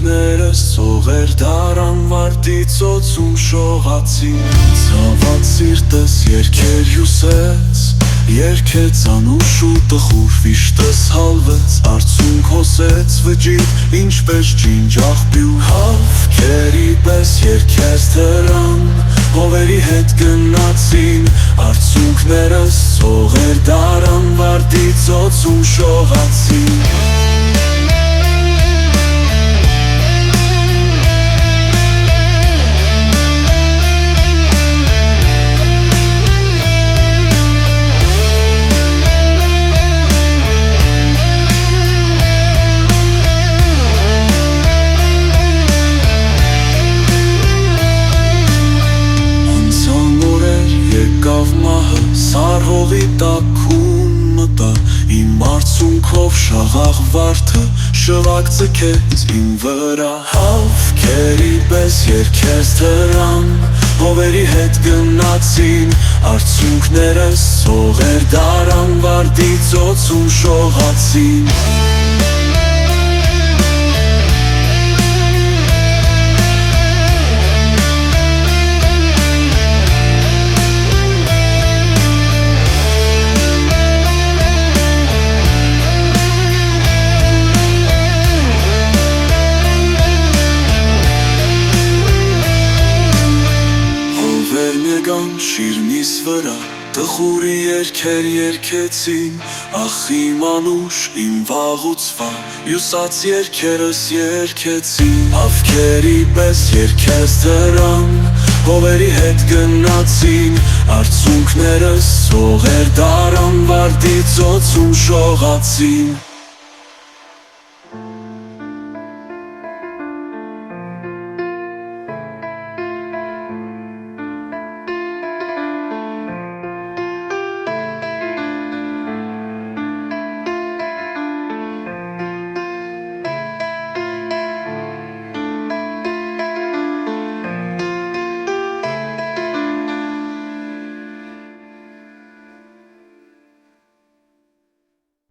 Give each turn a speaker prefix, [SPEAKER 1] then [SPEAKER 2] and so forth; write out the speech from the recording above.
[SPEAKER 1] Արցունքներս ծողեր դարան վարտի ծոցում շողացին Ցաված սիրտս երկեր հյուսեց Երկեց անուշ ու տխուր վիշտս հալվեց Արցունք հոսեց վջիտ ինչպես ջինջ աղբի ու հավքերի պես երկեց դրան Հովերի հետ գնացին Արցունքներս ծողեր դարան վարտի ծոցում շողացին Սարհողի տակում մտա Իմ արցունքով շաղաղ վարդը Շվակ ձգեց իմ վրա Հավքերի պես երկեց դրան Հովերի հետ գնացին Արցունքներս ծողեր դարան վարտի ծոցում շողացին Շիրմիս վրա տխուրի երկեր երկեցին Ախ իմ անուշ իմ վաղուցվա Յուսած երկերս երկեցին Հավքերի պես երկեց դրան Հովերի հետ գնացին Արցունքներս ծողեր դարան վարտի ծոցում շողացին